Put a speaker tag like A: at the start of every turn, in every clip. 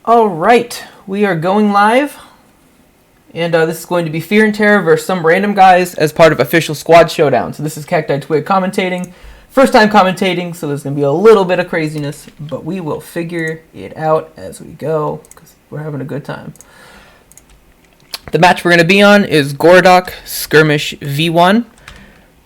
A: All right, we are going live, and this is going to be Fear and Terror versus some random guys as part of official Squad Showdown. So this is Cacti Twig commentating, first time commentating, so there's going to be a little bit of craziness, but we will figure it out as we go, because we're having a good time. The match we're going to be on is Gorodok Skirmish V1.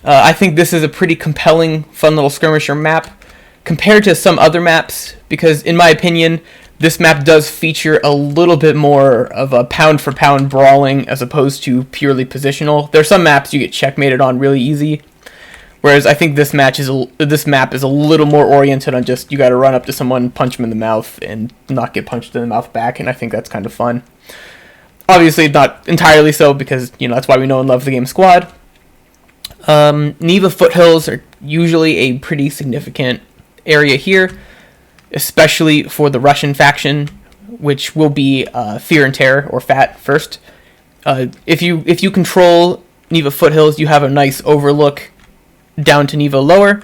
A: I think this is a pretty compelling, fun little skirmisher map compared to some other maps, because in my opinion, this map does feature a little bit more of a pound-for-pound brawling as opposed to purely positional. There are some maps you get checkmated on really easy, whereas I think this map is a little more oriented on just you got to run up to someone, punch them in the mouth, and not get punched in the mouth back, and I think that's kind of fun. Obviously, not entirely so, because that's why we know and love the game Squad. Neva foothills are usually a pretty significant area here, especially for the Russian faction, which will be Fear and Terror, or FAT, first. If you control Neva foothills, you have a nice overlook down to Neva lower.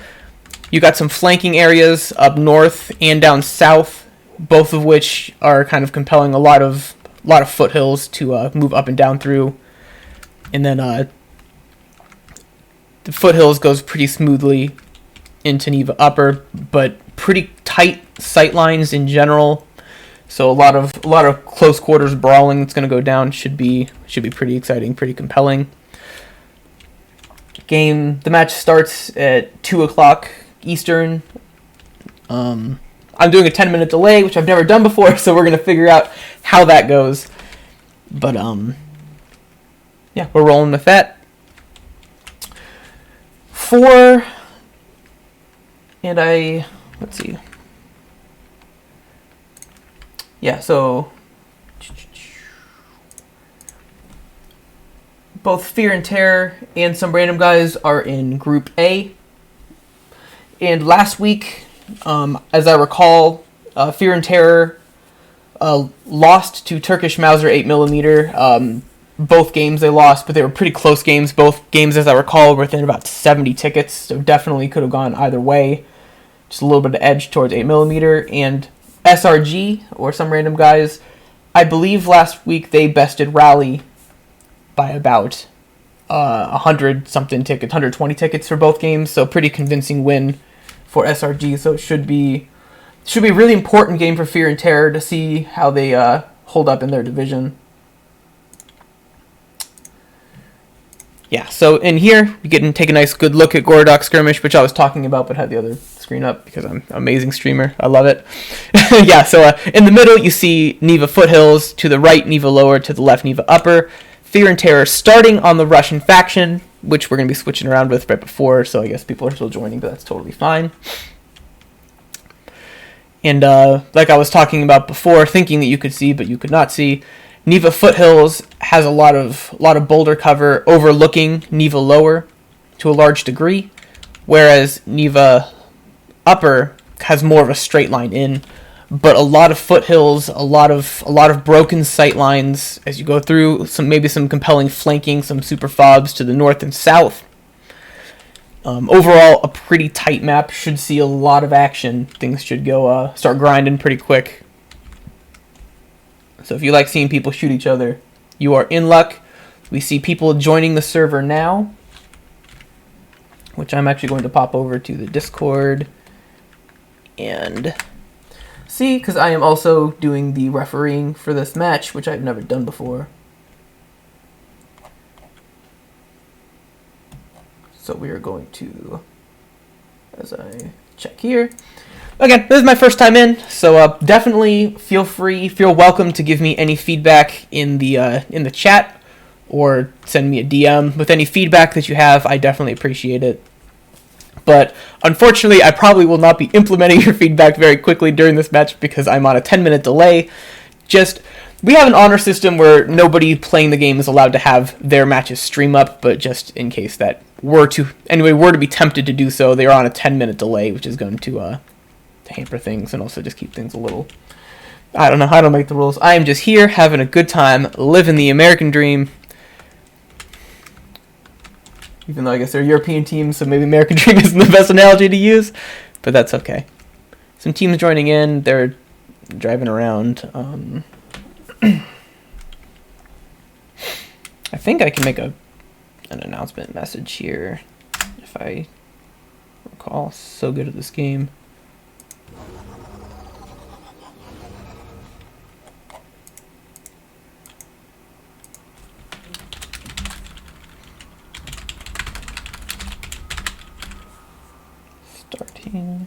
A: You got some flanking areas up north and down south, both of which are kind of compelling a lot of foothills to move up and down through. And then the foothills goes pretty smoothly into Neva upper, but pretty tight sight lines in general, so a lot of close quarters brawling that's going to go down should be pretty exciting, pretty compelling. The match starts at 2:00 Eastern. I'm doing a 10-minute delay, which I've never done before, so we're going to figure out how that goes. But yeah, we're rolling with that. Let's see. Yeah, so both Fear and Terror and some random guys are in Group A. And last week, as I recall, Fear and Terror lost to Turkish Mauser 8mm. Both games they lost, but they were pretty close games. Both games, as I recall, were within about 70 tickets, so definitely could have gone either way. Just a little bit of edge towards 8mm. And SRG, or some random guys, I believe last week they bested Rally by about 100-something tickets, 120 tickets for both games, so pretty convincing win for SRG. So it should be a really important game for Fear and Terror to see how they hold up in their division. Yeah, so in here, you get to take a nice good look at Gorodok Skirmish, which I was talking about, but had the other screen up because I'm an amazing streamer. I love it. Yeah, so in the middle, you see Neva foothills. To the right, Neva lower. To the left, Neva upper. Fear and Terror starting on the Russian faction, which we're going to be switching around with right before, so I guess people are still joining, but that's totally fine. And like I was talking about before, thinking that you could see, but you could not see, Neva foothills has a lot of boulder cover overlooking Neva lower to a large degree, whereas Neva upper has more of a straight line in, but a lot of foothills, a lot of broken sight lines as you go through, maybe some compelling flanking, some super fobs to the north and south. Overall, a pretty tight map, should see a lot of action. Things should go start grinding pretty quick. So if you like seeing people shoot each other, you are in luck. We see people joining the server now, which I'm actually going to pop over to the Discord and see, because I am also doing the refereeing for this match, which I've never done before. So we are going to, as I check here, again, this is my first time in, so definitely feel welcome to give me any feedback in the chat, or send me a DM with any feedback that you have. I definitely appreciate it. But unfortunately, I probably will not be implementing your feedback very quickly during this match because I'm on a 10-minute delay. We have an honor system where nobody playing the game is allowed to have their matches stream up, but just in case that were to be tempted to do so, they are on a 10-minute delay, which is going to hamper things and also just keep things a little... I don't know, I don't make the rules. I am just here having a good time, living the American dream. Even though I guess they're European teams, so maybe American dream isn't the best analogy to use, but that's okay. Some teams joining in, they're driving around. I think I can make an announcement message here if I recall. So good at this game. Starting.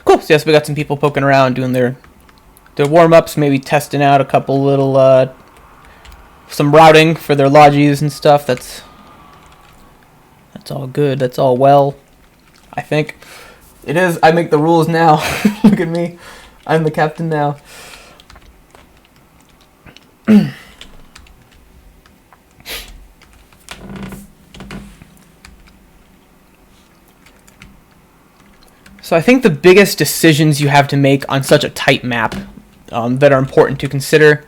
A: Cool. So yes, we got some people poking around doing their warm-ups, maybe testing out a couple little some routing for their lodges and stuff. That's all good. That's all well. I think it is. I make the rules now. Look at me. I'm the captain now. So I think the biggest decisions you have to make on such a tight map that are important to consider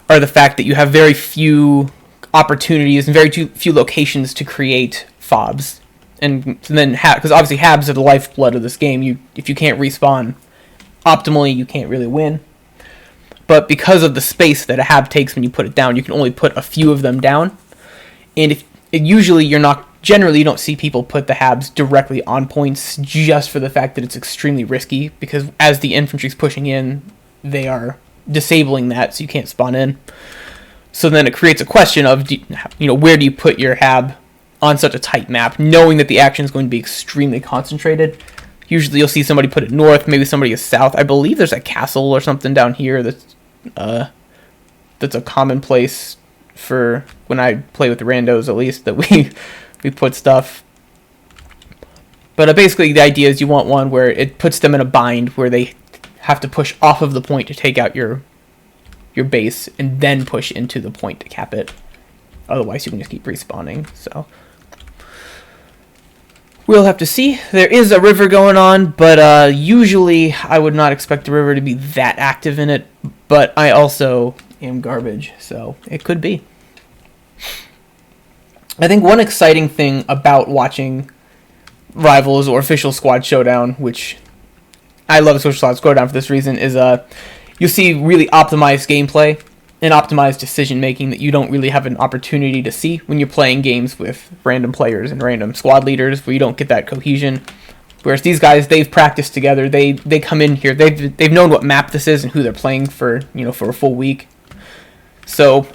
A: are the fact that you have very few opportunities and very few locations to create fobs. And then, because obviously habs are the lifeblood of this game, if you can't respawn optimally, you can't really win. But because of the space that a hab takes when you put it down, you can only put a few of them down. And usually you don't see people put the habs directly on points just for the fact that it's extremely risky, because as the infantry's pushing in, they are disabling that, so you can't spawn in. So then it creates a question of, where do you put your hab on such a tight map, knowing that the action is going to be extremely concentrated. Usually you'll see somebody put it north, maybe somebody is south. I believe there's a castle or something down here that's a common place for when I play with the randos, at least, that we put stuff. But basically the idea is you want one where it puts them in a bind where they have to push off of the point to take out your base and then push into the point to cap it. Otherwise you can just keep respawning. So we'll have to see. There is a river going on, but usually I would not expect the river to be that active in it, but I also am garbage, so it could be. I think one exciting thing about watching Rivals or Official Squad Showdown, which I love Official Squad Showdown for this reason, is you'll see really optimized gameplay and optimized decision making that you don't really have an opportunity to see when you're playing games with random players and random squad leaders, where you don't get that cohesion. Whereas these guys, they've practiced together. They come in here. They've known what map this is and who they're playing for, for a full week. So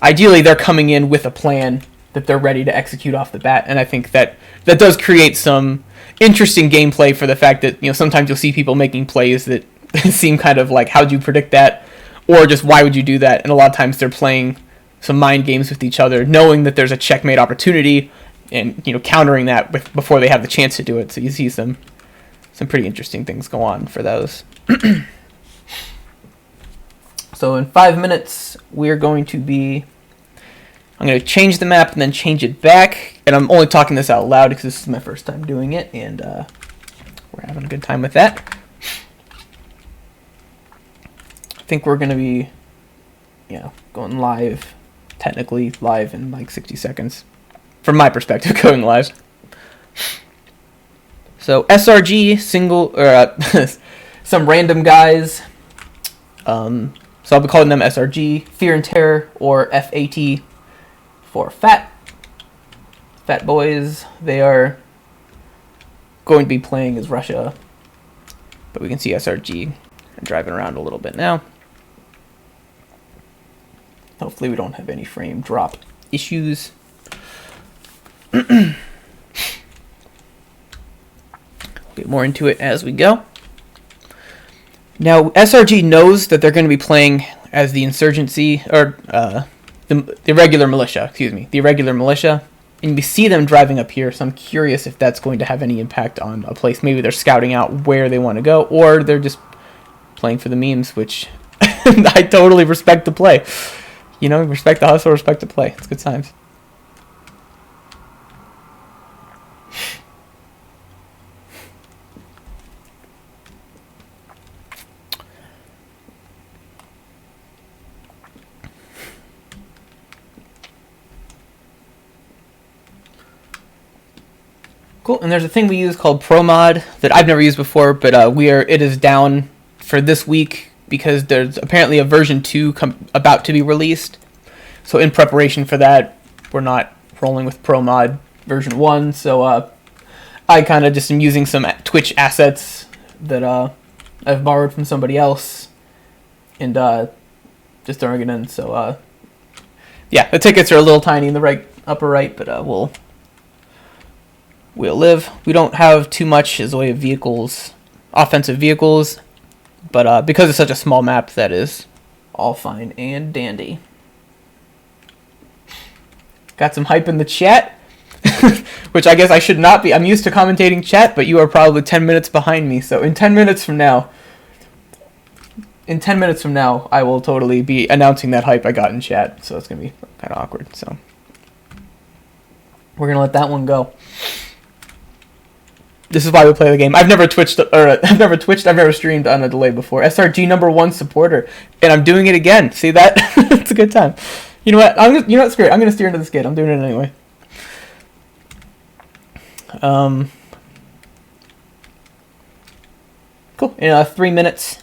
A: ideally, they're coming in with a plan that they're ready to execute off the bat, and I think that does create some interesting gameplay for the fact that sometimes you'll see people making plays that seem kind of like, how'd you predict that, or just why would you do that? And a lot of times they're playing some mind games with each other, knowing that there's a checkmate opportunity, and countering that before they have the chance to do it. So you see some pretty interesting things go on for those. So in 5 minutes we're going to be. I'm going to change the map and then change it back. And I'm only talking this out loud because this is my first time doing it. And we're having a good time with that. I think we're going to be, going live. Technically live in like 60 seconds. From my perspective, going live. So SRG, some random guys. So I'll be calling them SRG, Fear and Terror, or FAT. For fat boys. They are going to be playing as Russia, but we can see SRG driving around a little bit now. Hopefully we don't have any frame drop issues. Get more into it as we go. Now SRG knows that they're going to be playing as the insurgency, or the irregular militia, the irregular militia, and we see them driving up here, so I'm curious if that's going to have any impact on a place. Maybe they're scouting out where they want to go, or they're just playing for the memes, which I totally respect the play. You know, respect the hustle, respect the play. It's good times. Cool, and there's a thing we use called ProMod that I've never used before, but it is down for this week because there's apparently a version 2 about to be released. So in preparation for that, we're not rolling with ProMod version 1. So I kind of just am using some Twitch assets that I've borrowed from somebody else and just throwing it in. So yeah, the tickets are a little tiny in the upper right, but we'll live. We don't have too much as a way of vehicles, offensive vehicles, but because it's such a small map, that is all fine and dandy. Got some hype in the chat, which I guess I should not be. I'm used to commentating chat, but you are probably 10 minutes behind me. So in 10 minutes from now, I will totally be announcing that hype I got in chat. So it's going to be kind of awkward. So we're going to let that one go. This is why we play the game. I've never twitched, I've never streamed on a delay before. SRG #1 supporter, and I'm doing it again. See that? It's a good time. You know what? You know what? Screw it. I'm gonna steer into this gate. I'm doing it anyway. Cool. In 3 minutes,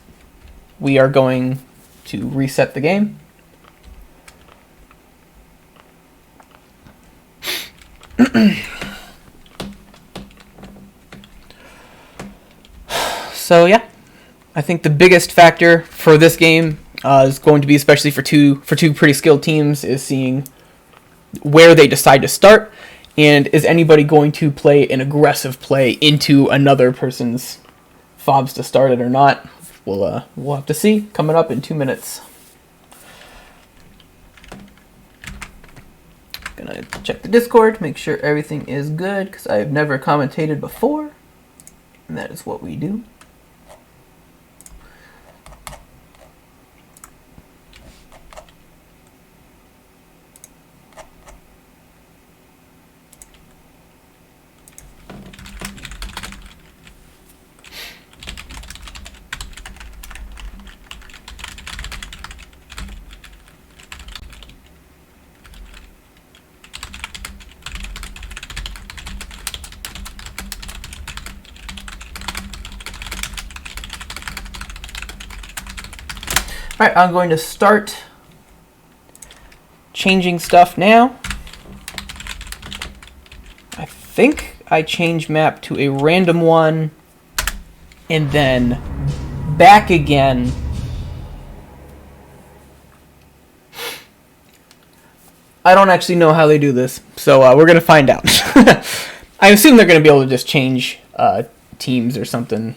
A: we are going to reset the game. So yeah, I think the biggest factor for this game is going to be, especially for two pretty skilled teams, is seeing where they decide to start, and is anybody going to play an aggressive play into another person's fobs to start it or not. We'll have to see coming up in 2 minutes. Gonna check the Discord, make sure everything is good, because I have never commentated before, and that is what we do. Alright, I'm going to start changing stuff now. I think I change map to a random one and then back again. I don't actually know how they do this, so we're going to find out. I assume they're going to be able to just change teams or something.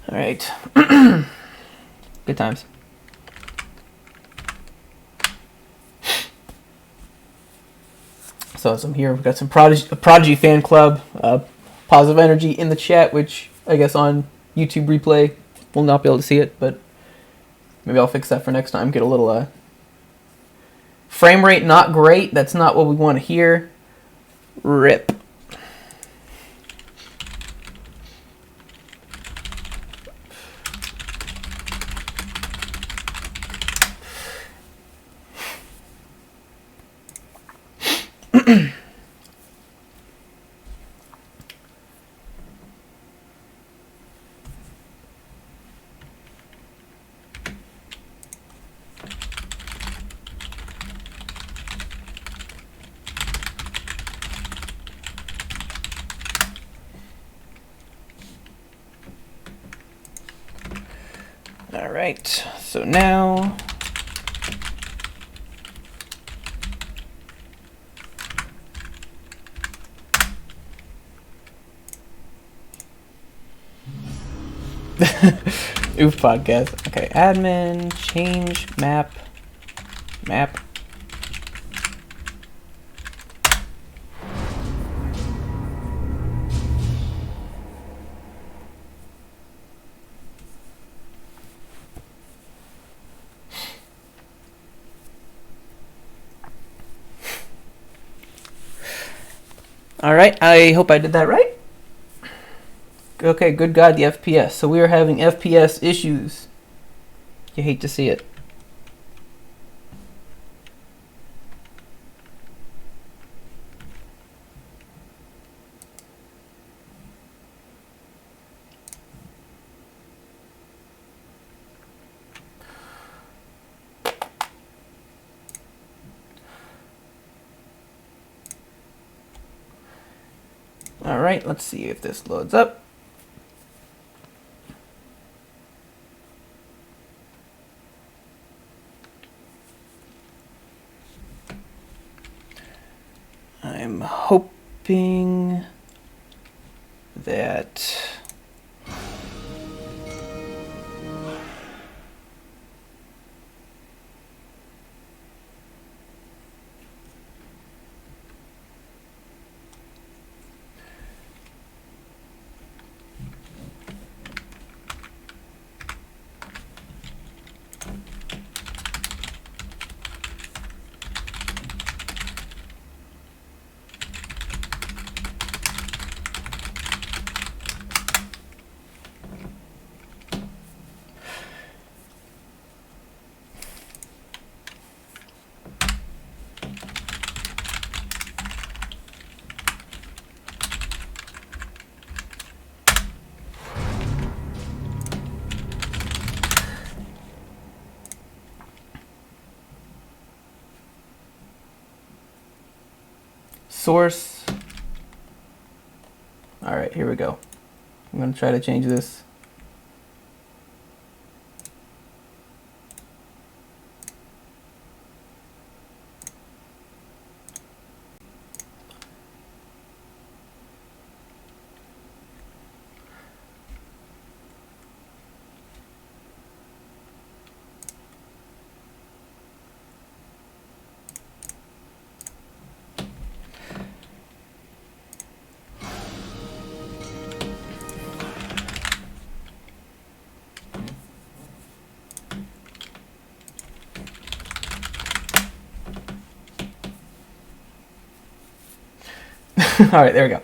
A: All right. Good times. So as I'm here, we've got some Prodigy fan club, positive energy in the chat, which I guess on YouTube replay we'll not be able to see it, but maybe I'll fix that for next time. Get a little frame rate not great. That's not what we want to hear. Rip. All right, so now Oof podcast. Okay, admin, change map. All right, I hope I did that right. Okay, good God, the FPS. So we are having FPS issues. You hate to see it. All right, let's see if this loads up. I'm hoping that source. All right, here we go. I'm going to try to change this. All right, there we go.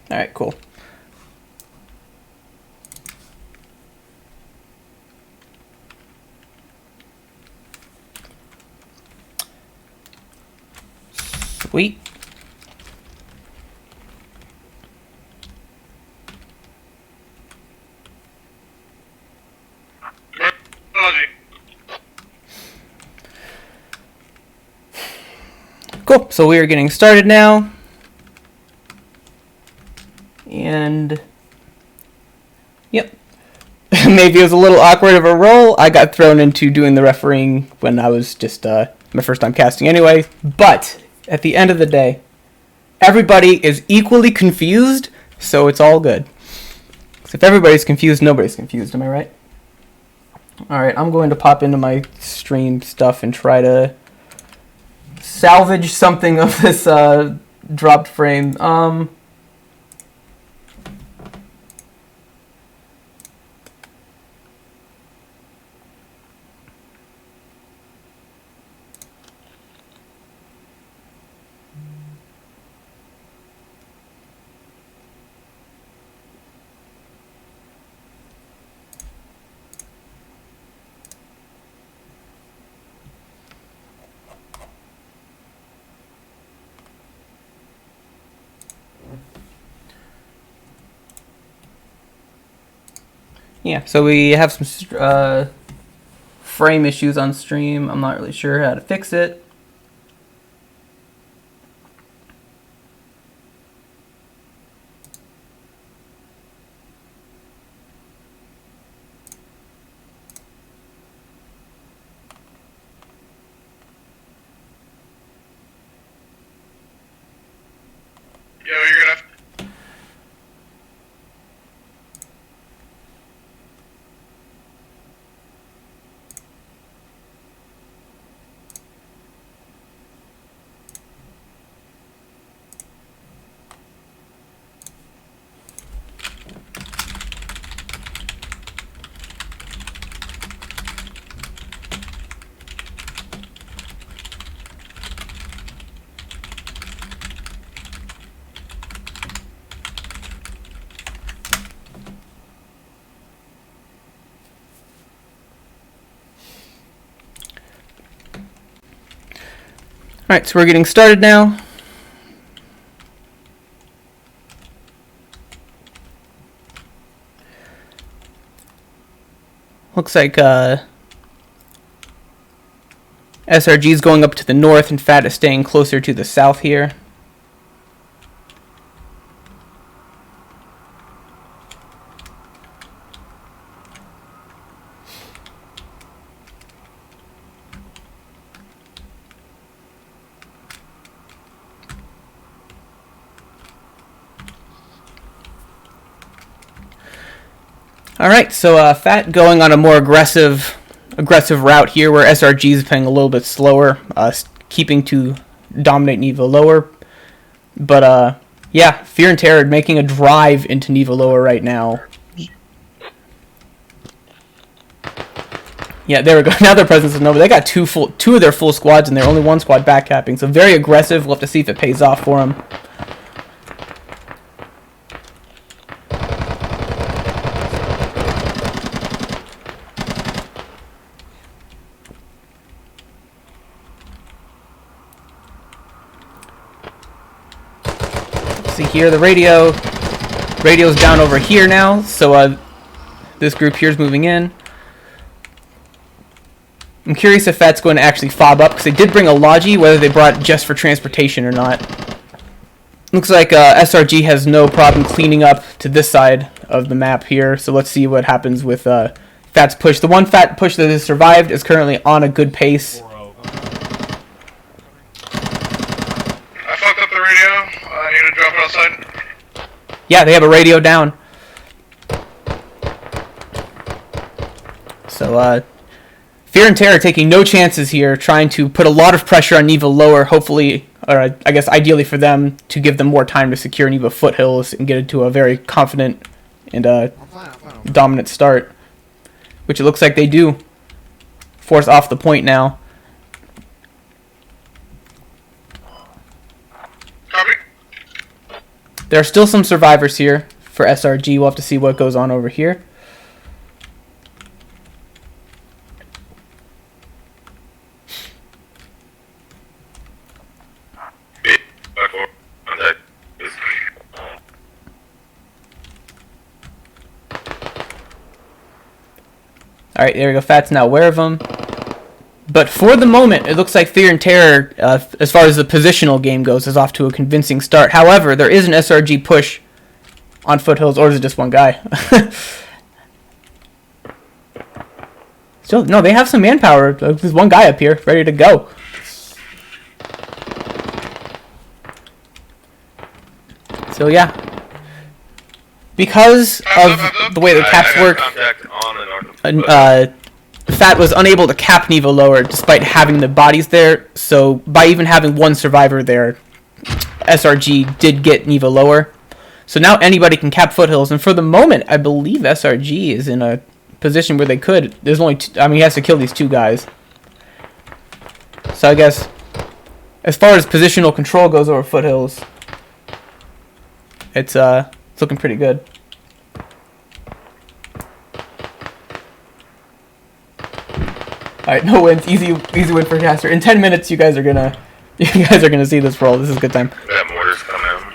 A: All right, cool. Sweet. Cool, so we are getting started now. And yep. Maybe it was a little awkward of a role. I got thrown into doing the refereeing when I was just my first time casting anyway. But at the end of the day, everybody is equally confused, so it's all good. If everybody's confused, nobody's confused, am I right? Alright, I'm going to pop into my stream stuff and try to salvage something of this dropped frame. Yeah, so we have some frame issues on stream. I'm not really sure how to fix it. Alright, so we're getting started now. Looks like SRG is going up to the north and Fat is staying closer to the south here. Alright, so Fat going on a more aggressive route here, where SRG is playing a little bit slower, keeping to dominate Neva lower. But yeah, Fear and Terror making a drive into Neva lower right now. Yeah, there we go. Now their presence is Nova. They got two of their full squads, and they're only one squad back capping. So very aggressive. We'll have to see if it pays off for them. See here, the radio's down over here now, so this group here is moving in. I'm curious if that's going to actually fob up, because they did bring a Logi, whether they brought it just for transportation or not. Looks like SRG has no problem cleaning up to this side of the map here, so let's see what happens with Fat's push. The one Fat push that has survived is currently on a good pace.
B: I fucked up the radio. I need to drop it outside.
A: Yeah, they have a radio down. So, Fear and Terror taking no chances here, trying to put a lot of pressure on Neva lower, hopefully, or I guess ideally for them, to give them more time to secure Neva foothills and get into a very confident and dominant start. Which it looks like they do. Force off the point now.
B: Copy.
A: There are still some survivors here for SRG. We'll have to see what goes on over here. Alright, there we go. Fat's now aware of them. But for the moment, it looks like Fear and Terror, as far as the positional game goes, is off to a convincing start. However, there is an SRG push on foothills, or is it just one guy? Still, no, they have some manpower. There's one guy up here, ready to go. So yeah, because of the way the caps work, Fat was unable to cap Neva lower despite having the bodies there. So by even having one survivor there, SRG did get Neva lower. So now anybody can cap foothills, and for the moment, I believe SRG is in a position where they could. There's only two, I mean, he has to kill these two guys. So I guess as far as positional control goes over foothills, it's looking pretty good. All right, no wins, easy win for Caster. In 10 minutes, you guys are gonna see this roll. This is a good time.
B: That mortar's coming.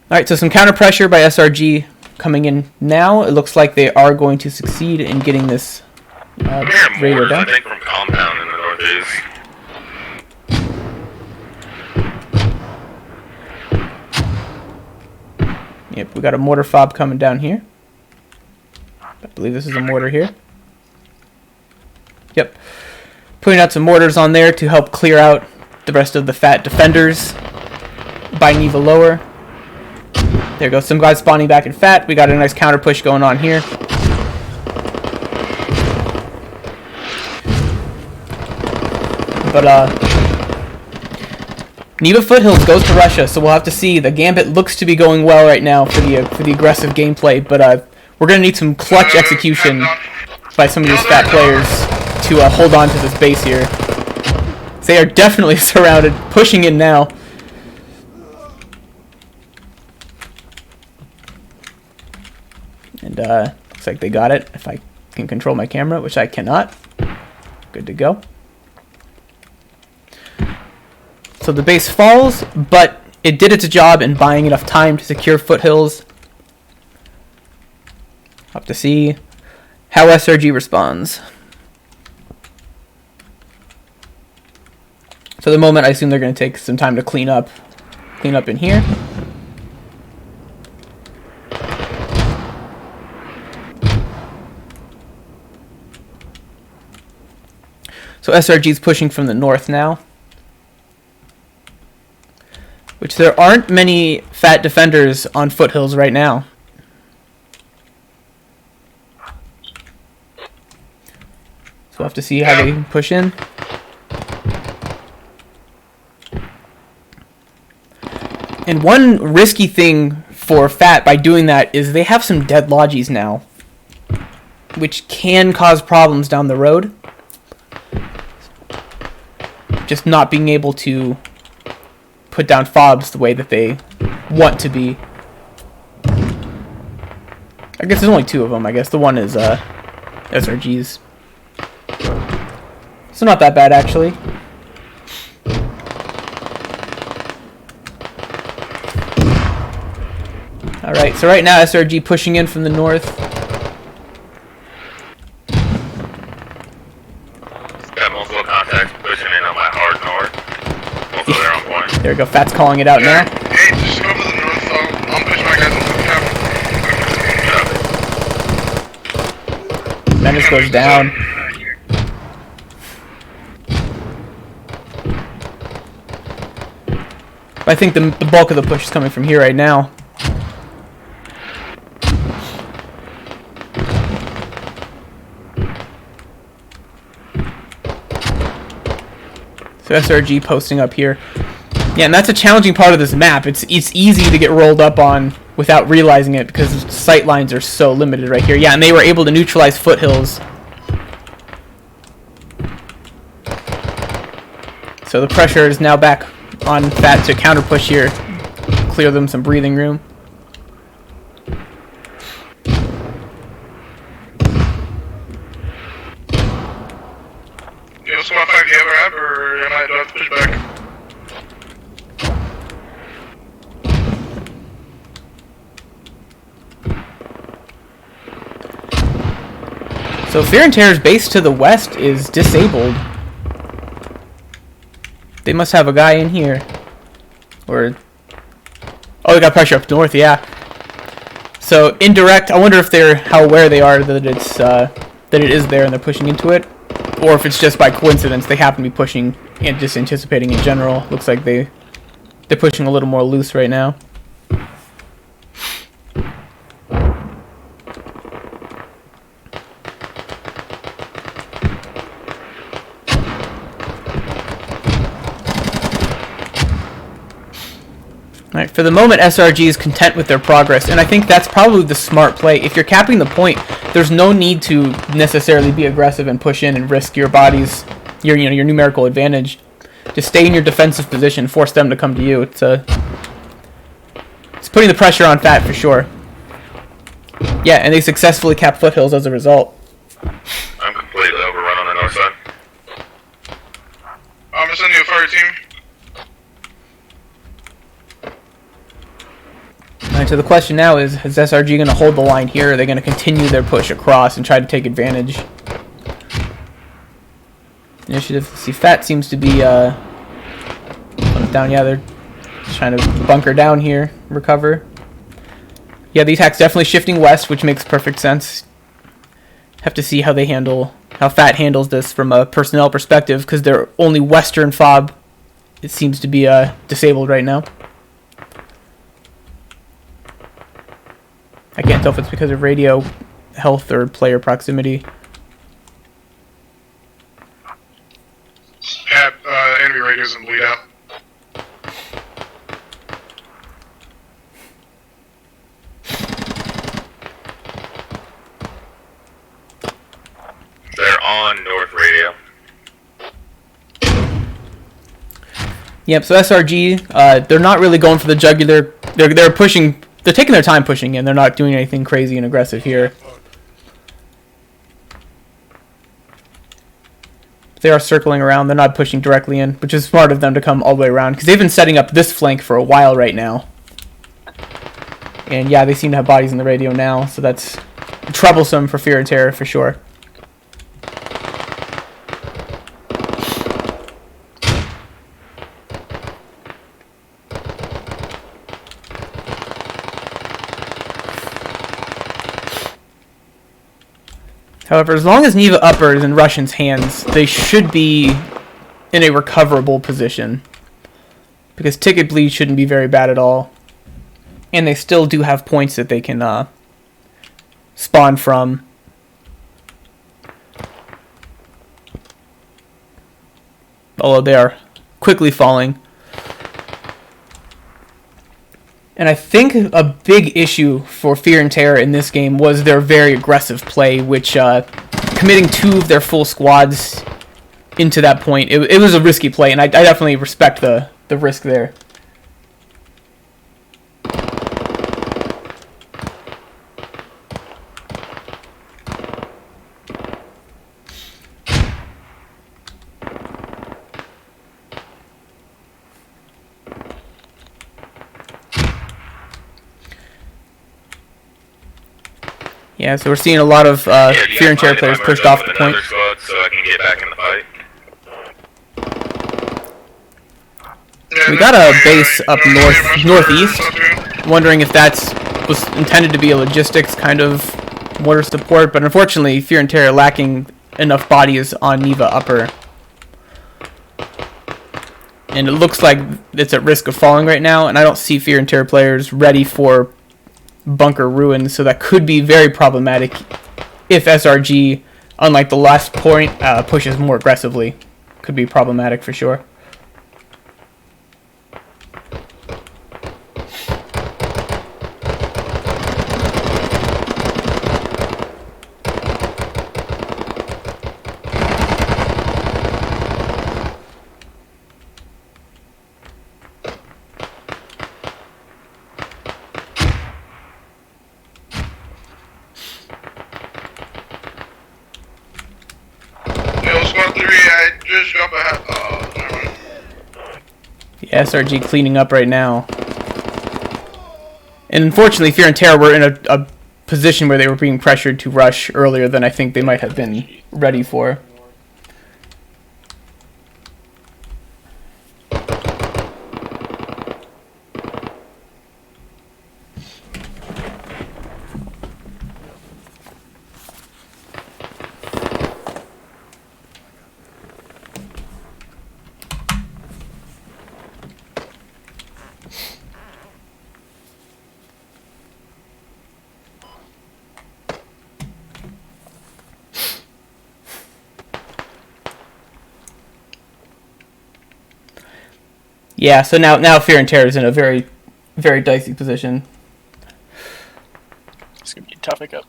A: All right, so some counter pressure by SRG coming in now. It looks like they are going to succeed in getting this radio down.
B: I think from compound in the northeast.
A: Yep, we got a mortar fob coming down here. I believe this is a mortar here. Yep. Putting out some mortars on there to help clear out the rest of the Fat defenders by Neva lower. There goes some guys spawning back in Fat. We got a nice counter push going on here. But Neva Foothills goes to Russia, so we'll have to see. The Gambit looks to be going well right now for the aggressive gameplay, but we're going to need some clutch execution by some of these Fat players to hold on to this base here. They are definitely surrounded, pushing in now. And looks like they got it, if I can control my camera, which I cannot. Good to go. So the base falls, but it did its job in buying enough time to secure foothills. Have to see how SRG responds. For the moment, I assume they're going to take some time to clean up in here. So SRG is pushing from the north now, which there aren't many fat defenders on foothills right now. So we'll have to see how they push in. And one risky thing for Fat by doing that is they have some dead logies now, which can cause problems down the road. Just not being able to put down fobs the way that they want to be. I guess there's only two of them. I guess the one is SRG's. So not that bad, actually. Alright, so right now SRG pushing in from the north.
B: Got multiple contacts pushing in on my hard north. Also, they're on point.
A: There we go, Fat's calling it out now.
B: Hey, just go to the north. I'll push my guys into the camp.
A: Menace goes down. I think the bulk of the push is coming from here right now. So SRG posting up here. Yeah, and that's a challenging part of this map. It's easy to get rolled up on without realizing it because sight lines are so limited right here. Yeah, and they were able to neutralize foothills. So the pressure is now back on Fat to counter push here. Clear them some breathing room.
B: You also want to find the other app, or am I have to push back?
A: So Fear and Terror's base to the west is disabled. They must have a guy in here. Or... oh, they got pressure up north, yeah. So indirect, I wonder if they're how aware they are that it's that it is there and they're pushing into it. Or if it's just by coincidence they happen to be pushing and just anticipating in general. Looks like they're pushing a little more loose right now. Alright, for the moment SRG is content with their progress, and I think that's probably the smart play. If you're capping the point, there's no need to necessarily be aggressive and push in and risk your body's, your numerical advantage. Just stay in your defensive position, force them to come to you. It's putting the pressure on Fat for sure. Yeah, and they successfully cap foothills as a result.
B: I'm completely overrun on the north side. I'm gonna send you a fire team.
A: Alright, so the question now is SRG going to hold the line here, or are they going to continue their push across and try to take advantage? Initiative, let's see, Fat seems to be, down, yeah, they're trying to bunker down here, recover. Yeah, the attack's definitely shifting west, which makes perfect sense. Have to see how Fat handles this from a personnel perspective, because their only western fob, it seems to be, disabled right now. I can't tell if it's because of radio health or player proximity.
B: Yeah, enemy radios and bleed out. They're on north radio.
A: Yep, so SRG, they're not really going for the jugular. They're pushing. They're taking their time pushing in. They're not doing anything crazy and aggressive here. They are circling around. They're not pushing directly in, which is smart of them to come all the way around, because they've been setting up this flank for a while right now. And yeah, they seem to have bodies in the radio now, so that's troublesome for Fear and Terror for sure. However, as long as Neva Upper is in Russians' hands, they should be in a recoverable position. Because Ticket Bleed shouldn't be very bad at all. And they still do have points that they can spawn from. Although they are quickly falling. And I think a big issue for Fear and Terror in this game was their very aggressive play, which committing 2 of their full squads into that point, it was a risky play, and I definitely respect the risk there. Yeah, so we're seeing a lot of Fear and Terror players pushed off the point.
B: Squad so I can get back in the fight.
A: We got a base up northeast. Wondering if that's was intended to be a logistics kind of mortar support, but unfortunately, Fear and Terror lacking enough bodies on Neva Upper. And it looks like it's at risk of falling right now, and I don't see Fear and Terror players ready for bunker ruins, so that could be very problematic if SRG, unlike the last point, pushes more aggressively. Could be problematic for sure. Yeah, SRG cleaning up right now. And unfortunately, Fear and Terror were in a position where they were being pressured to rush earlier than I think they might have been ready for. Yeah, so now Fear and Terror is in a very, very dicey position.
C: It's gonna be a tough pickup.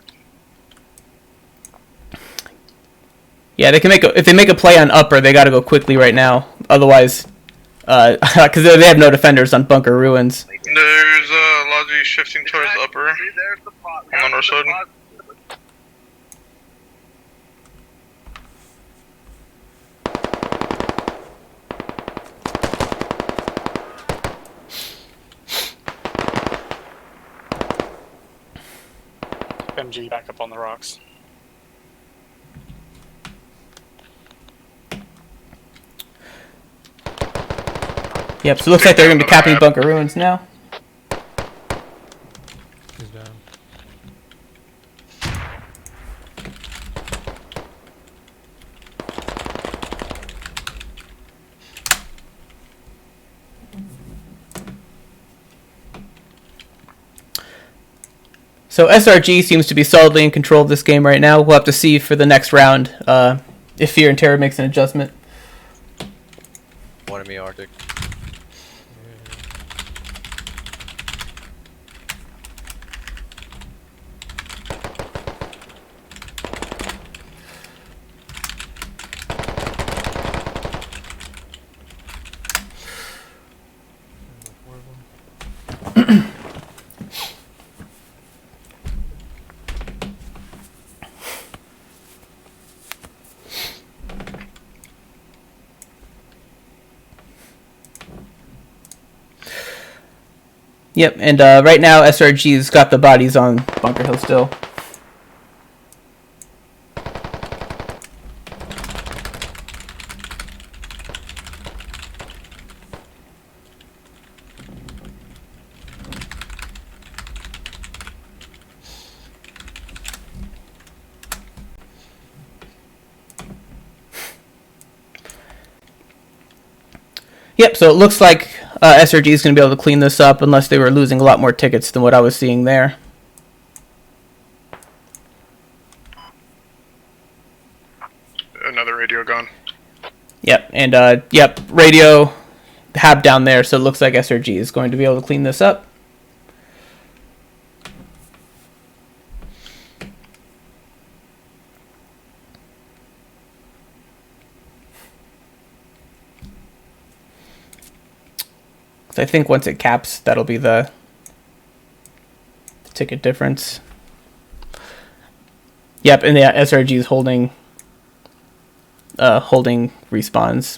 A: Yeah, they can if they make a play on Upper, they got to go quickly right now. Otherwise, because they have no defenders on Bunker Ruins.
B: There's Logi shifting towards Upper on the north side.
C: MG back up on the rocks.
A: Yep, so it looks like they're going to be capping Bunker Ruins now.
D: He's down.
A: So SRG seems to be solidly in control of this game right now. We'll have to see for the next round if Fear and Terror makes an adjustment.
E: One of me, Arctic.
A: Yep, and right now SRG's got the bodies on Bunker Hill still. Yep, so it looks like SRG is going to be able to clean this up unless they were losing a lot more tickets than what I was seeing there.
B: Another radio gone.
A: Yep, and yep, radio hab down there, so it looks like SRG is going to be able to clean this up. I think once it caps, that'll be the ticket difference. Yep, and the SRG is holding respawns.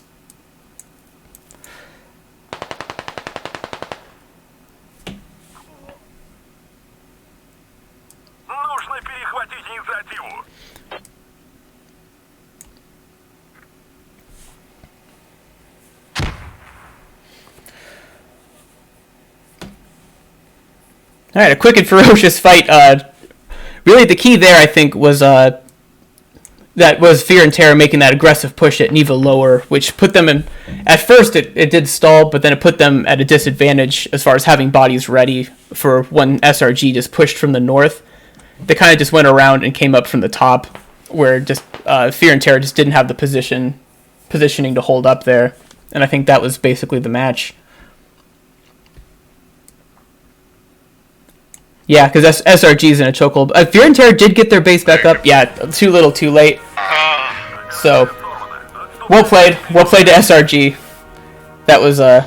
D: Нужно перехватить инициативу.
A: All right, a quick and ferocious fight. Really, the key there, I think, was that was Fear and Terror making that aggressive push at Neva lower, which put them in. At first, it did stall, but then it put them at a disadvantage as far as having bodies ready for when SRG just pushed from the north. They kind of just went around and came up from the top, where just Fear and Terror just didn't have the positioning to hold up there, and I think that was basically the match. Yeah, because SRG's in a chokehold. Fear and Terror did get their base back up. Yeah, too little, too late. So, well played to SRG. That was and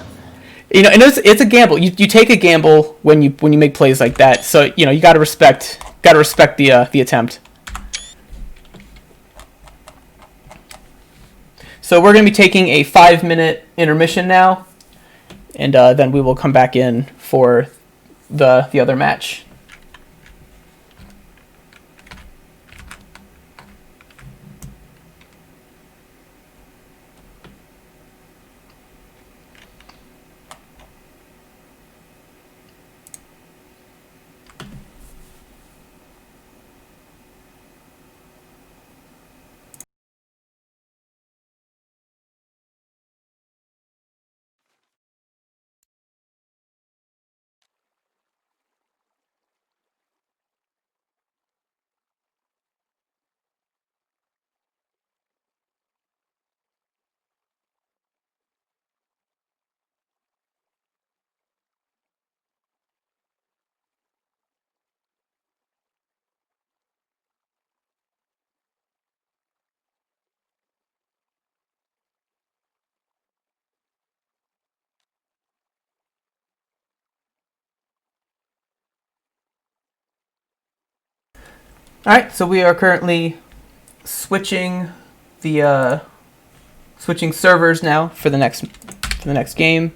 A: it's a gamble. You take a gamble when you make plays like that. So you gotta respect the attempt. So we're gonna be taking a 5-minute intermission now, and then we will come back in for the other match. All right, so we are currently switching servers now for the next game.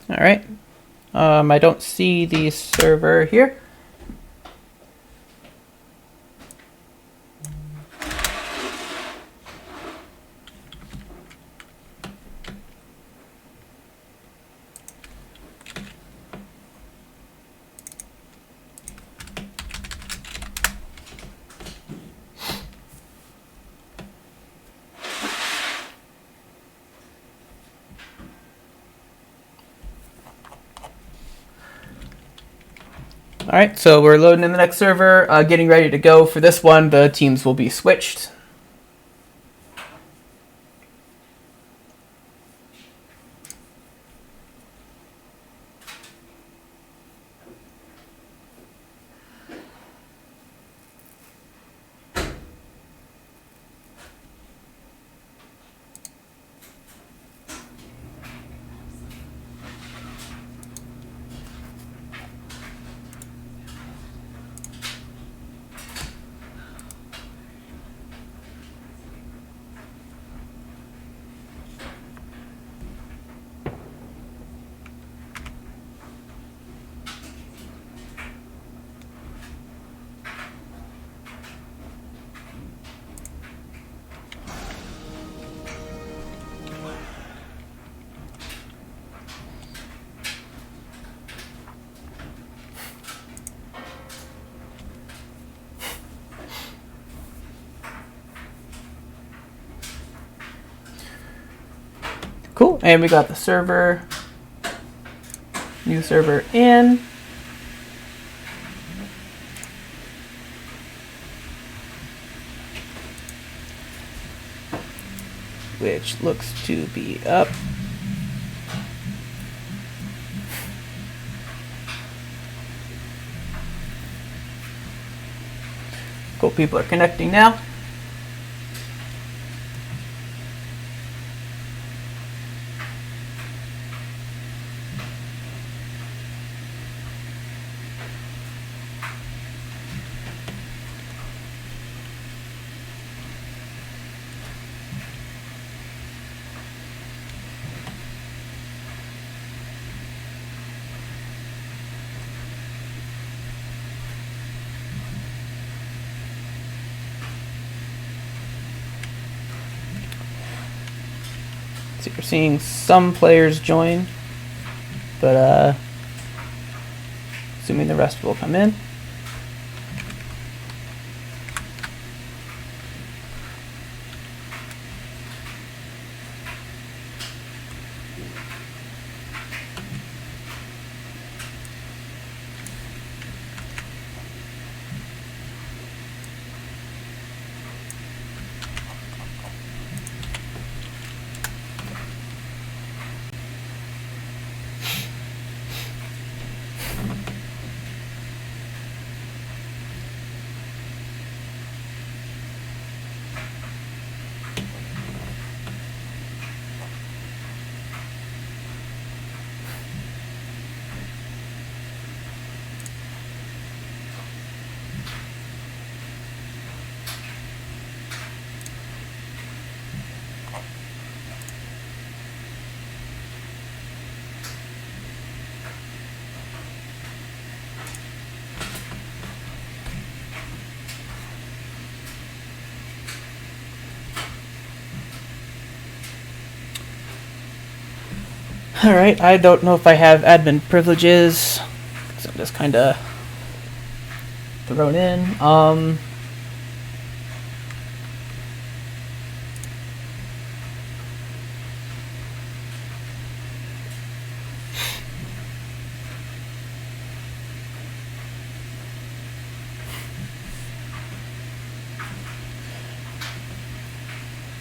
A: All right. I don't see the server here. All right, so we're loading in the next server, getting ready to go. For this one, the teams will be switched. Cool, and we got the server, new server in. Which looks to be up. Cool, people are connecting now. So we're seeing some players join, but assuming the rest will come in. Alright, I don't know if I have admin privileges, so I'm just kind of thrown in.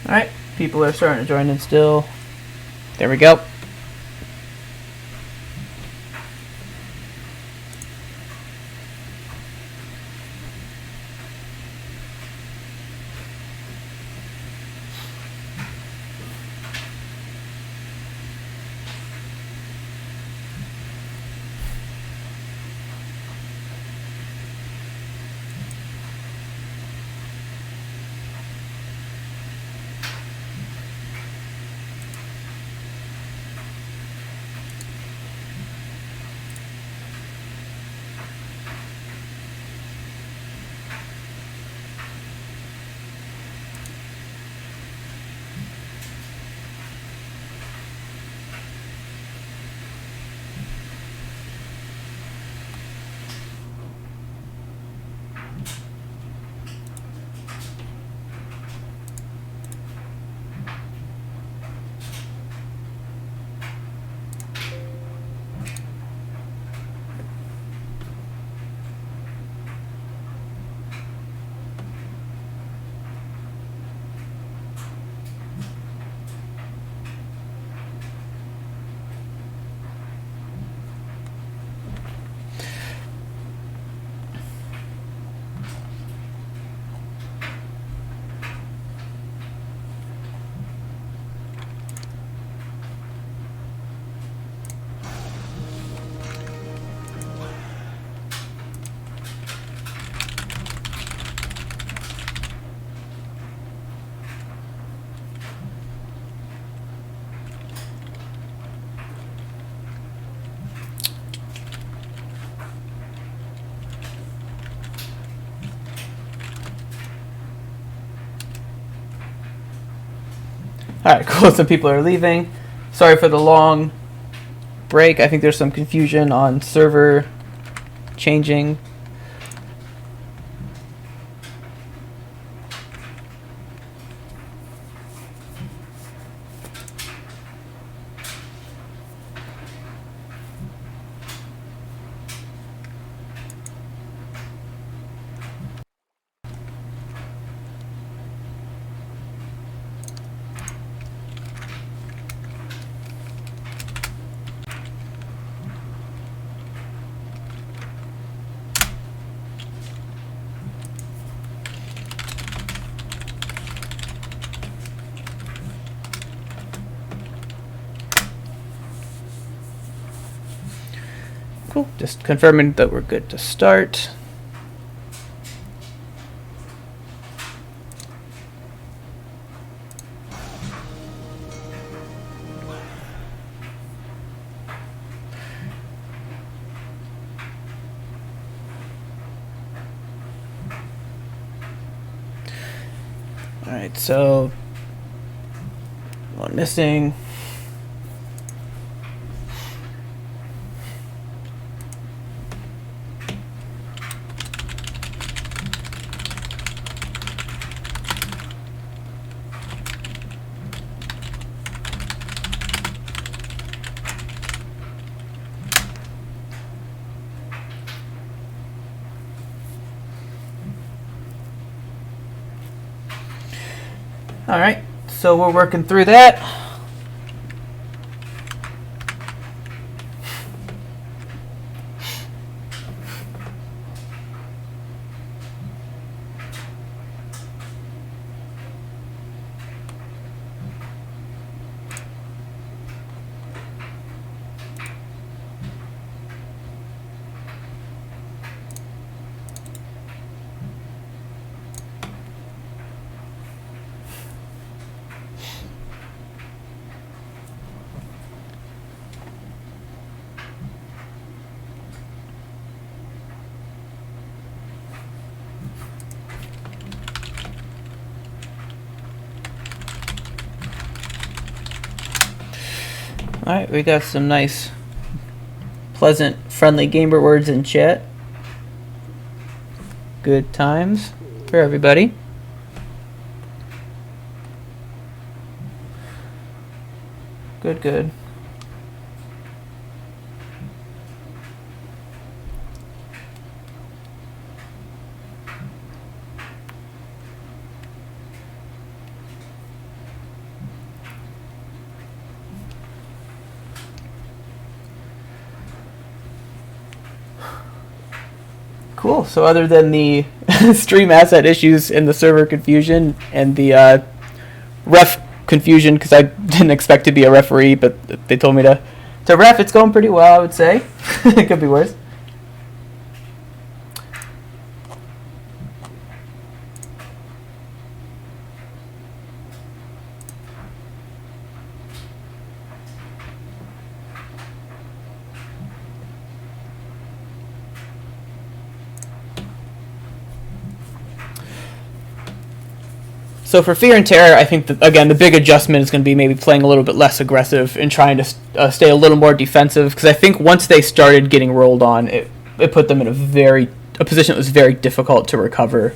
A: Alright, people are starting to join in still. There we go. Alright, cool. Some people are leaving. Sorry for the long break. I think there's some confusion on server changing. Cool. Just confirming that we're good to start. Alright, so one missing. Alright, so we're working through that. Alright, we got some nice, pleasant, friendly gamer words in chat. Good times for everybody. Good, good. Cool. So other than the stream asset issues and the server confusion and the ref confusion, because I didn't expect to be a referee, but they told me to ref, it's going pretty well, I would say. It could be worse. So for Fear and Terror, I think that, again, the big adjustment is going to be maybe playing a little bit less aggressive and trying to stay a little more defensive, because I think once they started getting rolled on, it put them in a position that was very difficult to recover,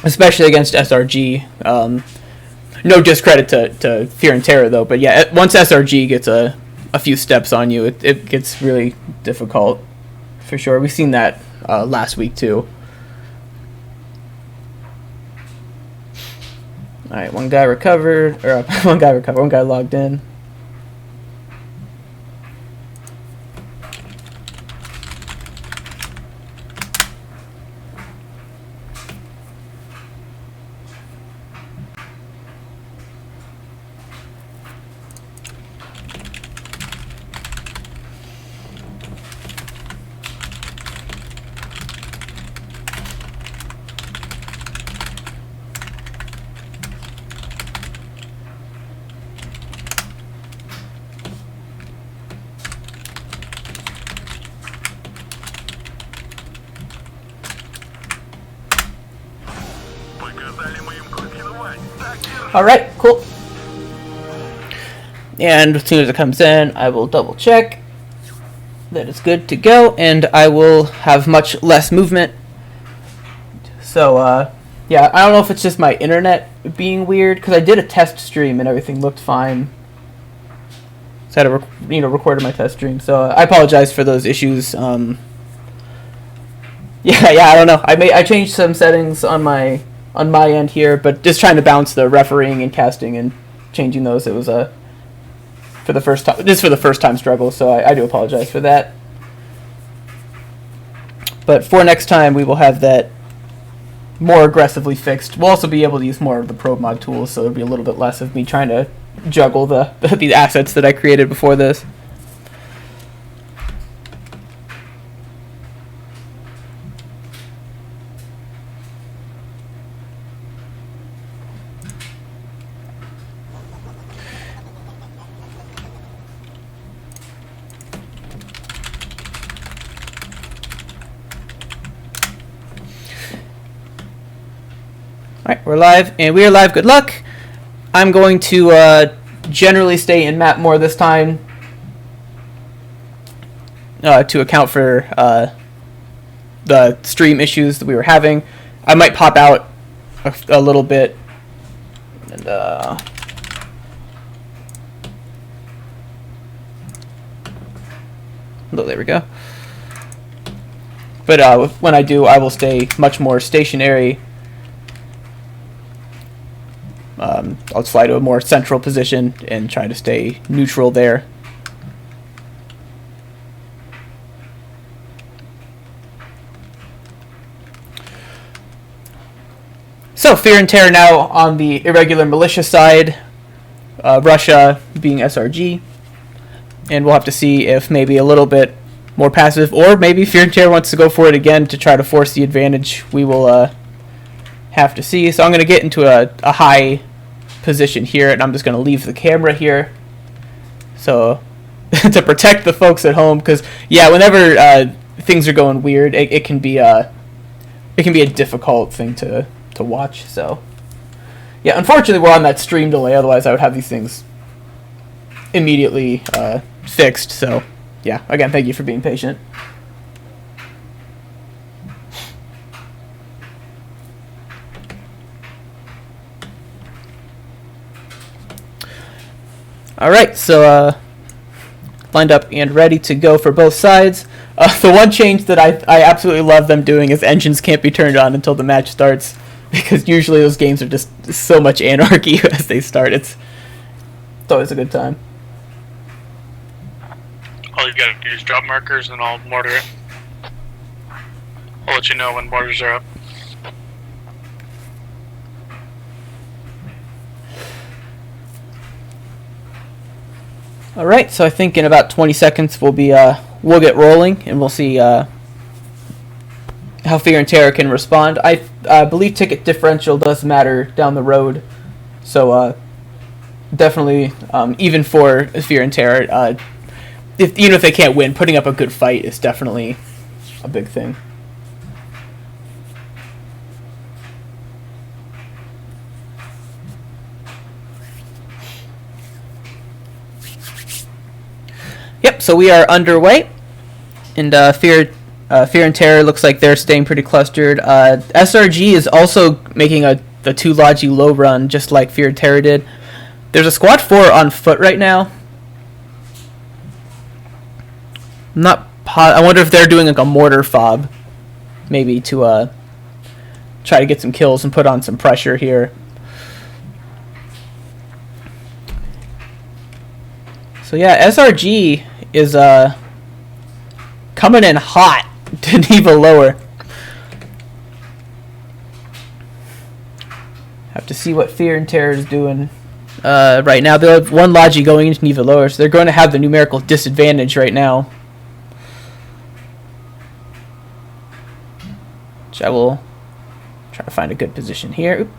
A: especially against SRG. No discredit to Fear and Terror, though, but yeah, once SRG gets a few steps on you, it gets really difficult, for sure. We've seen that last week, too. Alright, one guy logged in. Alright, cool. And as soon as it comes in, I will double check that it's good to go, and I will have much less movement. So, yeah, I don't know if it's just my internet being weird, because I did a test stream and everything looked fine. So I had to, recorded my test stream. So I apologize for those issues. Yeah, I don't know. I changed some settings on my end here, but just trying to balance the refereeing and casting and changing those. It was for the first time struggle. So I do apologize for that. But for next time, we will have that more aggressively fixed. We'll also be able to use more of the probe mod tools, so it'll be a little bit less of me trying to juggle the assets that I created before this. Alright, we're live, and we are live. Good luck. I'm going to generally stay in map more this time to account for the stream issues that we were having. I might pop out a little bit. And oh, there we go. But when I do, I will stay much more stationary. I'll fly to a more central position and try to stay neutral there. So, Fear and Terror now on the irregular militia side, Russia being SRG, and we'll have to see if maybe a little bit more passive, or maybe Fear and Terror wants to go for it again to try to force the advantage. We will have to see. So I'm going to get into a high position here, and I'm just going to leave the camera here, so to protect the folks at home, because yeah, whenever things are going weird, it can be a difficult thing to watch. So yeah, unfortunately we're on that stream delay, otherwise I would have these things immediately fixed. So yeah, again, thank you for being patient. Alright, so lined up and ready to go for both sides. The one change that I absolutely love them doing is engines can't be turned on until the match starts, because usually those games are just so much anarchy as they start. It's always a good time.
C: All you gotta do is drop markers and I'll mortar it. I'll let you know when mortars are up.
A: Alright, so I think in about 20 seconds we'll get rolling, and we'll see how Fear and Terror can respond. I believe ticket differential does matter down the road, so definitely, even for Fear and Terror, even if they can't win, putting up a good fight is definitely a big thing. Yep, so we are underway, and Fear and Terror looks like they're staying pretty clustered. SRG is also making the 2 Logi low run, just like Fear and Terror did. There's a Squad 4 on foot right now. I wonder if they're doing like a mortar fob, maybe to try to get some kills and put on some pressure here. So yeah, SRG is coming in hot to Neva lower. Have to see what Fear and Terror is doing right now. They have 1 Logi going into Neva lower, so they're going to have the numerical disadvantage right now. Which I will try to find a good position here. Oop.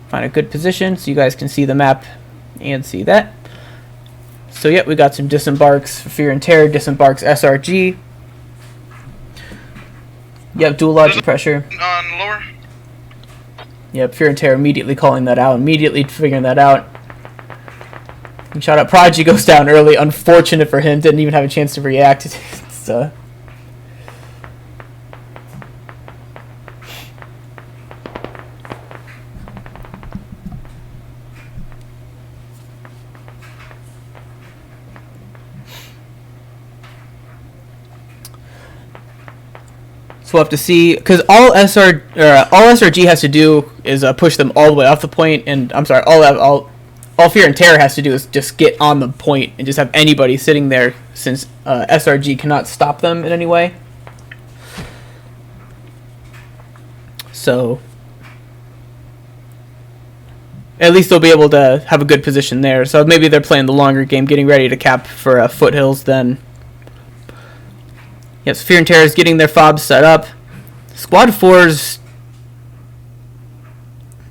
A: Find a good position so you guys can see the map and see that. So yeah, we got some disembarks for Fear and Terror, disembarks SRG. You have dual Logi pressure.
B: On lower?
A: Yep, Fear and Terror immediately calling that out, immediately figuring that out. He shot up. Prodigy goes down early. Unfortunate for him. Didn't even have a chance to react. It's, So we'll have to see, because all SRG has to do is push them all the way off the point, and I'm sorry, all Fear and Terror has to do is just get on the point and just have anybody sitting there, since SRG cannot stop them in any way. So at least they'll be able to have a good position there. So maybe they're playing the longer game, getting ready to cap for foothills then. Yes, Fear and Terror is getting their fobs set up. Squad 4's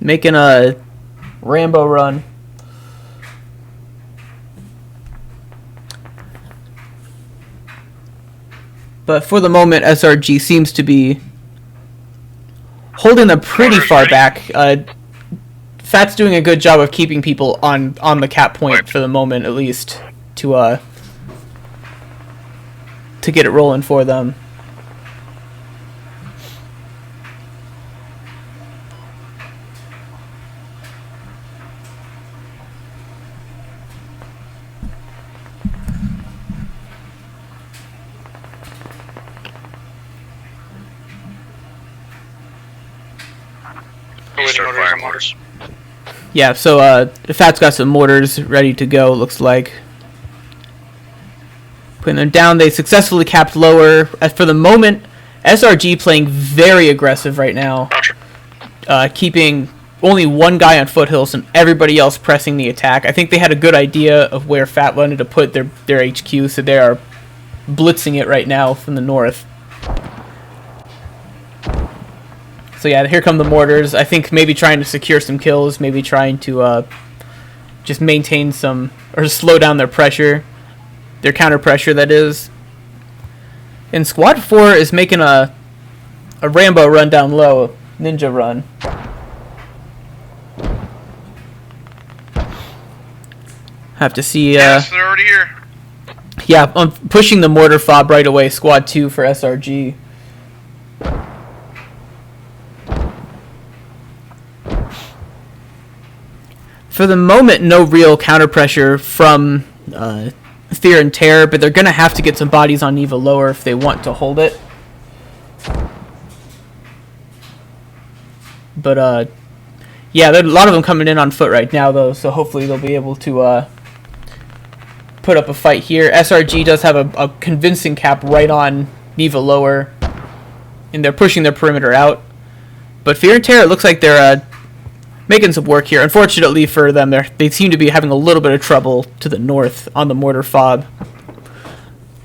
A: making a Rambo run. But for the moment, SRG seems to be holding them pretty far back. Fat's doing a good job of keeping people on the cap point for the moment, at least, to get it rolling for them.
C: Mortars.
A: Yeah, so Fat's got some mortars ready to go, looks like. Putting them down, they successfully capped lower. As for the moment, SRG playing very aggressive right now. Keeping only one guy on foothills and everybody else pressing the attack. I think they had a good idea of where Fat wanted to put their HQ, so they are blitzing it right now from the north. So yeah, here come the mortars. I think maybe trying to secure some kills, maybe trying to just maintain some, or slow down their pressure. Their counter pressure, that is. And Squad 4 is making a Rambo run down low, ninja run. Have to see.
B: Yes, they're already here.
A: Yeah, I'm pushing the mortar fob right away. Squad 2 for SRG. For the moment, no real counter pressure from Fear and Terror, but they're going to have to get some bodies on Neva lower if they want to hold it. But, yeah, there are a lot of them coming in on foot right now, though, so hopefully they'll be able to put up a fight here. SRG does have a convincing cap right on Neva lower, and they're pushing their perimeter out. But Fear and Terror, it looks like they're making some work here. Unfortunately for them, they seem to be having a little bit of trouble to the north on the mortar fob.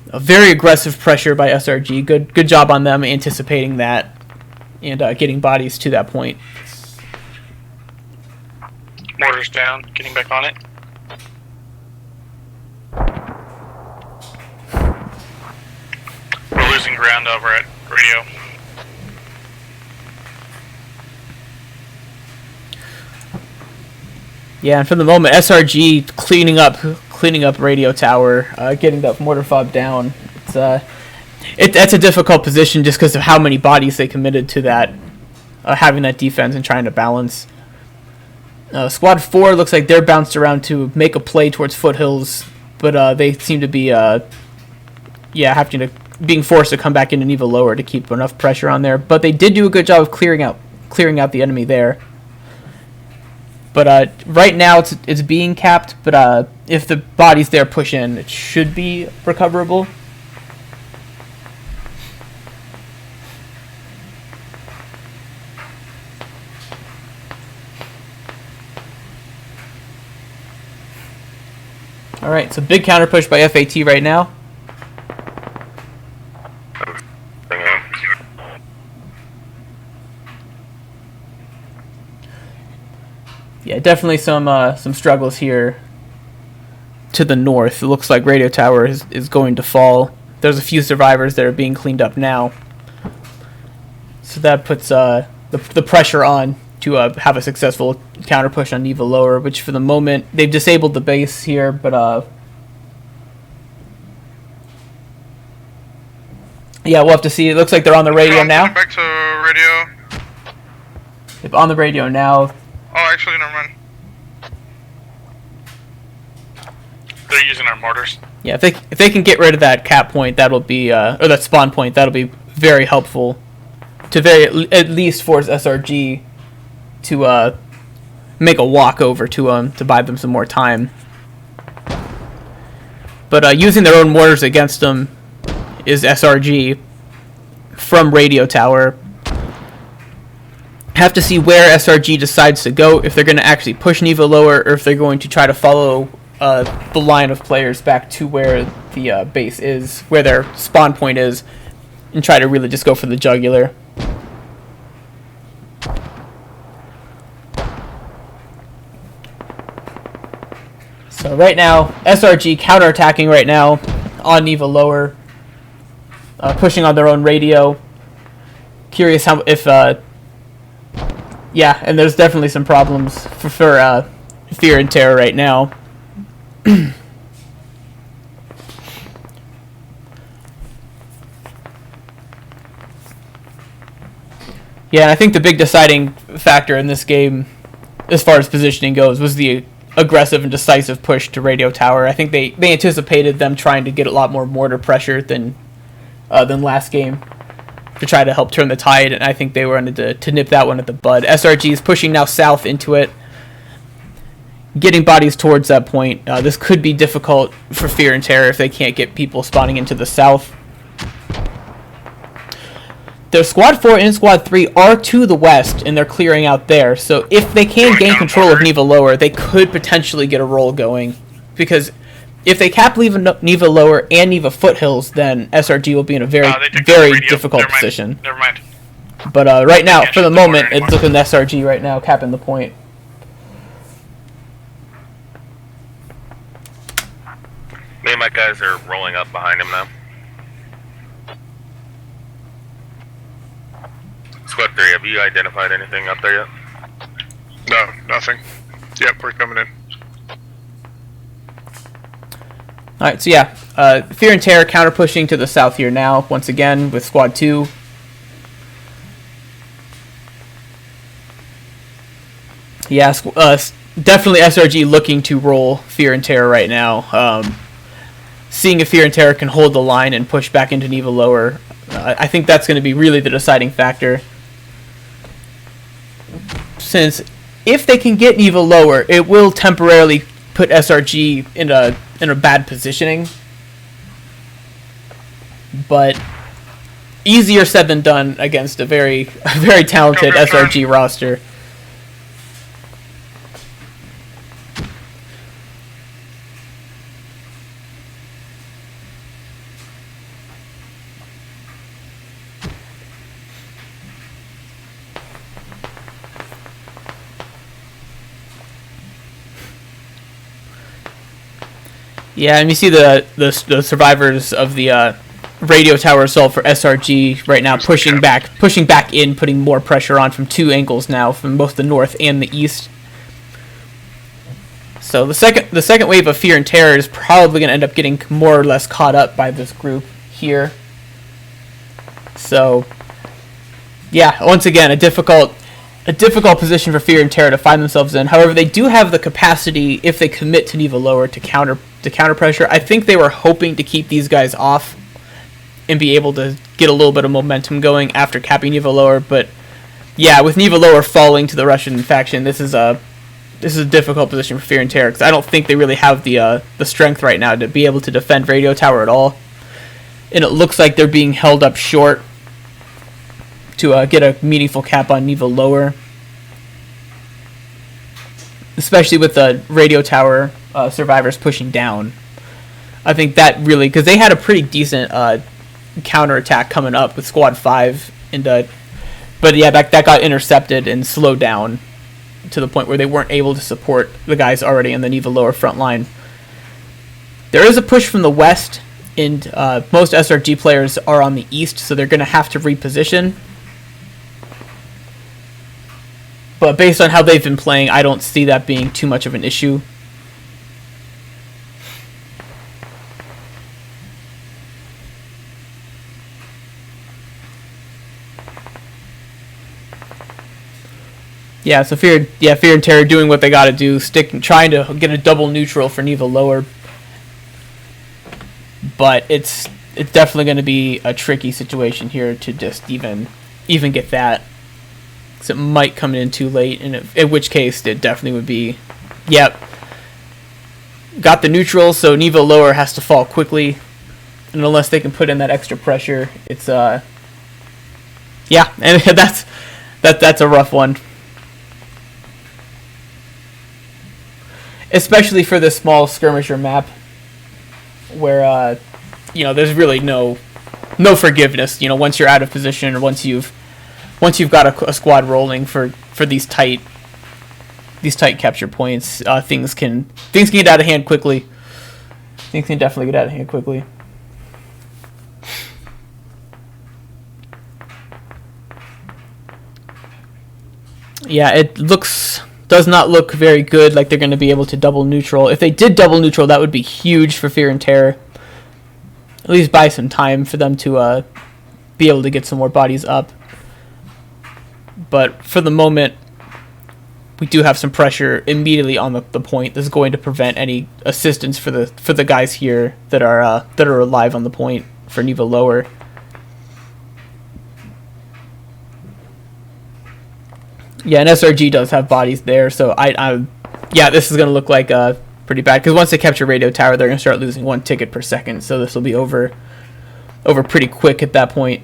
A: A very aggressive pressure by SRG. Good job on them anticipating that and getting bodies to that point.
C: Mortars down, getting back on it. We're losing ground over at radio.
A: Yeah, and for the moment, SRG cleaning up radio tower, getting that mortar fob down. That's a difficult position just because of how many bodies they committed to that, having that defense and trying to balance. Squad 4 looks like they're bounced around to make a play towards foothills, but they seem to be being forced to come back into Neva lower to keep enough pressure on there. But they did do a good job of clearing out the enemy there. But right now it's being capped, but if the bodies there push in, it should be recoverable. Alright, so big counter push by FAT right now. Yeah, definitely some struggles here to the north. It looks like radio tower is going to fall. There's a few survivors that are being cleaned up now. So that puts the pressure on to have a successful counter push on Neva lower, which for the moment they've disabled the base here, but yeah, we'll have to see. It looks like they're on the radio now.
B: Back to radio.
A: If on the radio now.
B: Oh, actually, never mind.
C: They're using our mortars.
A: Yeah, if they can get rid of that cap point, that'll be or that spawn point, that'll be very helpful to at least force SRG to make a walk over to them to buy them some more time. But using their own mortars against them is SRG from radio tower. Have to see where SRG decides to go, if they're going to actually push Neva lower or if they're going to try to follow the line of players back to where the base is, where their spawn point is, and try to really just go for the jugular. So right now, SRG counterattacking right now on Neva lower, pushing on their own radio. Curious how yeah, and there's definitely some problems for Fear and Terror right now. Yeah, and I think the big deciding factor in this game, as far as positioning goes, was the aggressive and decisive push to radio tower. I think they anticipated them trying to get a lot more mortar pressure than last game to try to help turn the tide, and I think they wanted to nip that one at the bud. SRG is pushing now south into it, getting bodies towards that point. This could be difficult for Fear and Terror if they can't get people spawning into the south. Their Squad 4 and Squad 3 are to the west, and they're clearing out there. So if they can gain control of Neva lower, they could potentially get a roll going. Because if they cap Neva lower and Neva foothills, then SRG will be in a very difficult position.
C: Never mind.
A: But right now, for the moment, it's looking SRG right now, capping the point.
E: Me and my guys are rolling up behind him now. Squad 3, have you identified anything up there yet?
B: No, nothing. Yep, we're coming in.
A: Alright, so yeah, Fear and Terror counter pushing to the south here now, once again, with Squad 2. Yeah, definitely SRG looking to roll Fear and Terror right now. Seeing if Fear and Terror can hold the line and push back into Neva lower. I think that's going to be really the deciding factor. Since if they can get Neva lower, it will temporarily put SRG in a bad positioning. But easier said than done against a very talented SRG roster. Yeah, and you see the survivors of the radio tower assault for SRG right now pushing back in, putting more pressure on from two angles now, from both the north and the east. So the second wave of Fear and Terror is probably going to end up getting more or less caught up by this group here. So yeah, once again, a difficult position for Fear and Terror to find themselves in. However, they do have the capacity, if they commit to Neva lower, to counter pressure. I think they were hoping to keep these guys off and be able to get a little bit of momentum going after capping Neva lower. But yeah, with Neva lower falling to the Russian faction, this is a difficult position for Fear and Terror, because I don't think they really have the strength right now to be able to defend radio tower at all. And it looks like they're being held up short to get a meaningful cap on Neva lower, especially with the radio tower survivors pushing down. I think that really, because they had a pretty decent counterattack coming up with Squad 5, and but yeah, that got intercepted and slowed down to the point where they weren't able to support the guys already in the Neva lower front line. There is a push from the west, and most SRG players are on the east, so they're going to have to reposition. But based on how they've been playing, I don't see that being too much of an issue. Yeah, so Fear and Terror doing what they got to do, trying to get a double neutral for Neva lower. But it's definitely going to be a tricky situation here to just even get that. Because it might come in too late, and in which case it definitely would be, yep. Got the neutral, so Neva lower has to fall quickly. And unless they can put in that extra pressure, it's, yeah, and that's a rough one. Especially for this small skirmisher map, where there's really no forgiveness. Once you're out of position, or once you've got a squad rolling for these tight capture points, things can get out of hand quickly. Things can definitely get out of hand quickly. Yeah, it does not look very good, like they're going to be able to double neutral. If they did double neutral, that would be huge for Fear and Terror. At least buy some time for them to be able to get some more bodies up. But for the moment, we do have some pressure immediately on the point. This is going to prevent any assistance for the guys here that are alive on the point for Neva lower. Yeah, and SRG does have bodies there, so yeah, this is going to look like pretty bad, because once they capture radio tower, they're going to start losing 1 ticket per second, so this will be over pretty quick at that point.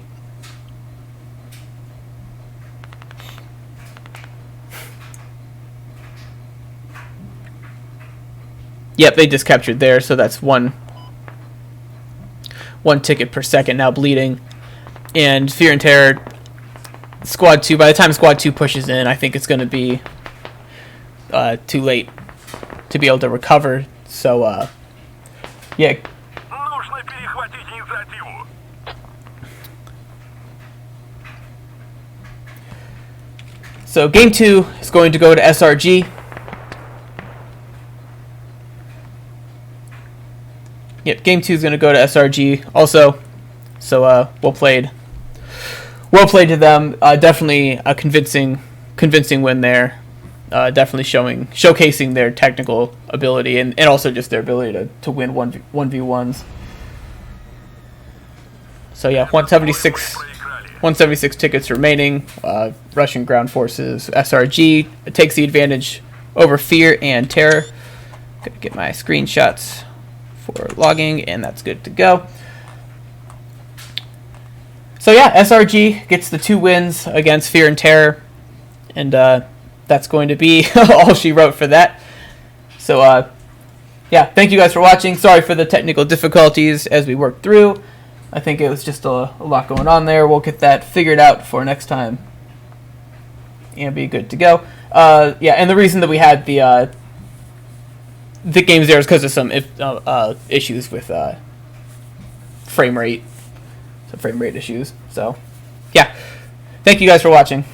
A: Yep, they just captured there, so that's one ticket per second now bleeding. And Fear and Terror, Squad 2, by the time Squad 2 pushes in, I think it's going to be too late to be able to recover. So, yeah.
D: Нужно перехватить инициативу.
A: So game 2 is going to go to SRG. Yep, game 2 is going to go to SRG also. So well played to them. Definitely a convincing win there. Definitely showcasing their technical ability and also just their ability to win 1v1s. So yeah, 176 tickets remaining. Russian ground forces, SRG takes the advantage over Fear and Terror. Gotta get my screenshots for logging, and that's good to go. So yeah, SRG gets the 2 wins against Fear and Terror, and that's going to be all she wrote for that. So yeah, thank you guys for watching. Sorry for the technical difficulties as we worked through. I think it was just a lot going on there. We'll get that figured out for next time and be good to go. Yeah, and the reason that we had the games there is because of some issues with frame rate. Some frame rate issues. So, yeah. Thank you guys for watching.